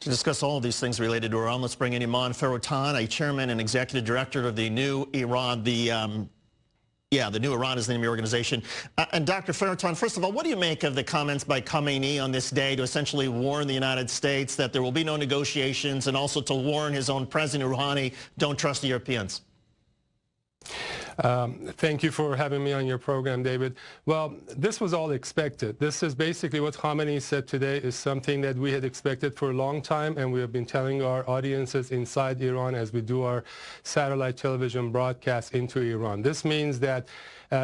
To discuss all of these things related to Iran, let's bring in Iman Foroutan, a chairman and executive director of the New Iran, the New Iran is the name of your organization. And Dr. Foroutan, first of all, what do you make of the comments by Khamenei on this day to essentially warn the United States that there will be no negotiations, and also to warn his own president, Rouhani, don't trust the Europeans? Thank you for having me on your program, David. Well, this was all expected. This is basically what Khamenei said today is something that we had expected for a long time, and we have been telling our audiences inside Iran as we do our satellite television broadcasts into Iran. This means that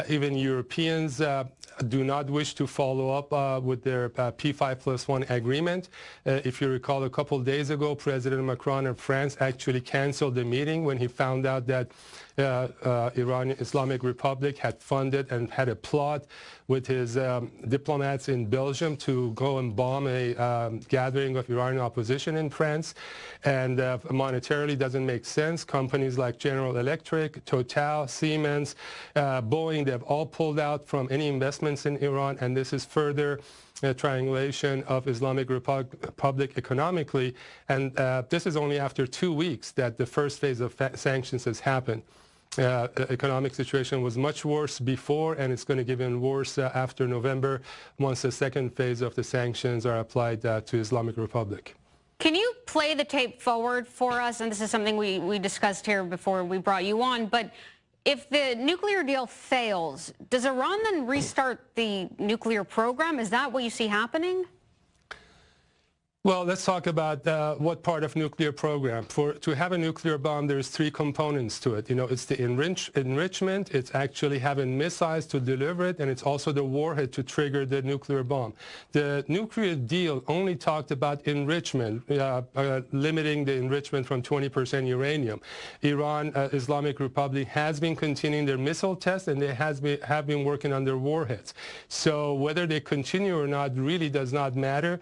even Europeans do not wish to follow up with their P5+1 agreement. If you recall, a couple of days ago, President Macron of France actually canceled the meeting when he found out that Iran Islamic Republic had funded and had a plot with his diplomats in Belgium to go and bomb a gathering of Iranian opposition in France. And monetarily doesn't make sense. Companies like General Electric, Total, Siemens, Boeing, they've all pulled out from any investments in Iran, and this is further triangulation of Islamic Republic economically. And this is only after 2 weeks that the first phase of sanctions has happened. Economic situation was much worse before, and it's going to get even worse after November once the second phase of the sanctions are applied to Islamic Republic. Can you play the tape forward for us? And this is something we discussed here before we brought you on, but if the nuclear deal fails, does Iran then restart the nuclear program? Is that what you see happening? Well, let's talk about what part of nuclear program. To have a nuclear bomb, there's 3 components to it. You know, it's the enrichment, it's actually having missiles to deliver it, and it's also the warhead to trigger the nuclear bomb. The nuclear deal only talked about enrichment, limiting the enrichment from 20% uranium. Iran, Islamic Republic, has been continuing their missile tests, and they have been working on their warheads. So whether they continue or not really does not matter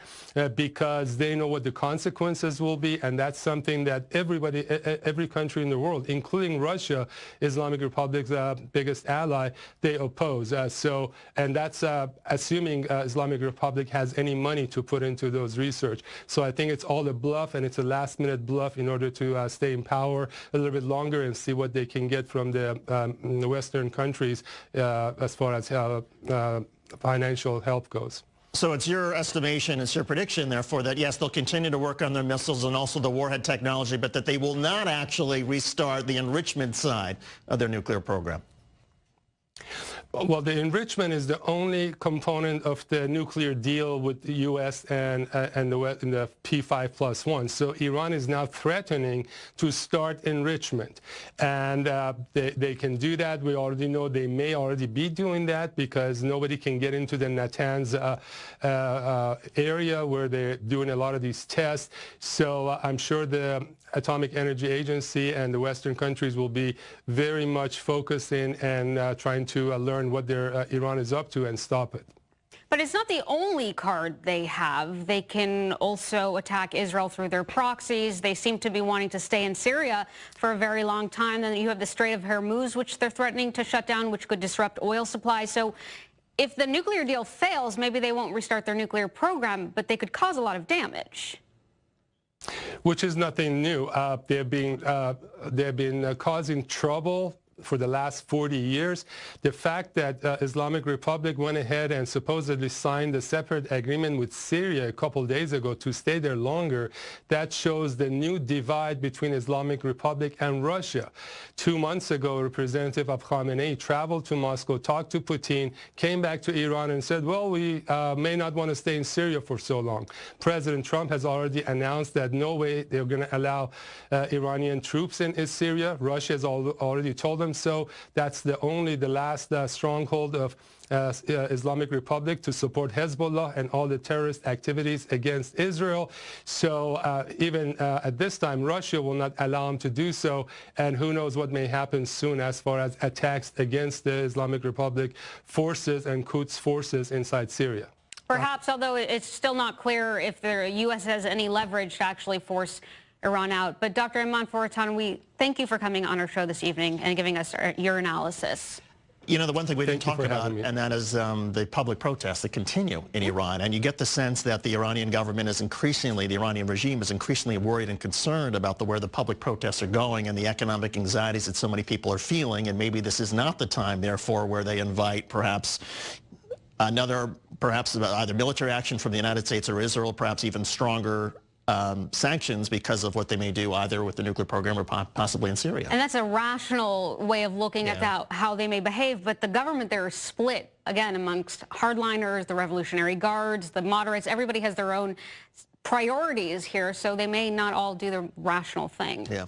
because they know what the consequences will be, and that's something that every country in the world, including Russia, Islamic Republic's biggest ally, they oppose. And that's assuming Islamic Republic has any money to put into those research. So I think it's all a bluff, and it's a last-minute bluff in order to stay in power a little bit longer and see what they can get from the Western countries as far as financial help goes. So it's your estimation, it's your prediction, therefore, that yes, they'll continue to work on their missiles and also the warhead technology, but that they will not actually restart the enrichment side of their nuclear program. Well, the enrichment is the only component of the nuclear deal with the U.S. and the P5+1. So Iran is now threatening to start enrichment. And they can do that. We already know they may already be doing that because nobody can get into the Natanz area where they're doing a lot of these tests. So I'm sure the Atomic Energy Agency and the Western countries will be very much focusing and trying to learn what Iran is up to and stop it. But it's not the only card they have. They can also attack Israel through their proxies. They seem to be wanting to stay in Syria for a very long time. Then you have the Strait of Hormuz, which they're threatening to shut down, which could disrupt oil supplies. So if the nuclear deal fails, maybe they won't restart their nuclear program, but they could cause a lot of damage. Which is nothing new. They've been causing trouble for the last 40 years. The fact that Islamic Republic went ahead and supposedly signed a separate agreement with Syria a couple days ago to stay there longer, that shows the new divide between Islamic Republic and Russia. 2 months ago, a representative of Khamenei traveled to Moscow, talked to Putin, came back to Iran and said, well, we may not want to stay in Syria for so long. President Trump has already announced that no way they're going to allow Iranian troops in Syria. Russia has already told them so. That's the last stronghold of Islamic Republic to support Hezbollah and all the terrorist activities against Israel. So even at this time, Russia will not allow them to do so. And who knows what may happen soon as far as attacks against the Islamic Republic forces and Quds forces inside Syria. Perhaps, although it's still not clear if the U.S. has any leverage to actually force Iran out. But Dr. Iman Foroutan, we thank you for coming on our show this evening and giving us your analysis. You know, the one thing we didn't Thank you talk for about, having me. and that is the public protests that continue in Iran. And you get the sense that the Iranian government is increasingly, the Iranian regime is increasingly worried and concerned about where the public protests are going and the economic anxieties that so many people are feeling. And maybe this is not the time, therefore, where they invite perhaps either military action from the United States or Israel, perhaps even stronger sanctions because of what they may do either with the nuclear program or possibly in Syria. And that's a rational way of looking at that, how they may behave. But the government there is split, again, amongst hardliners, the Revolutionary Guards, the moderates. Everybody has their own priorities here, so they may not all do the rational thing. Yeah.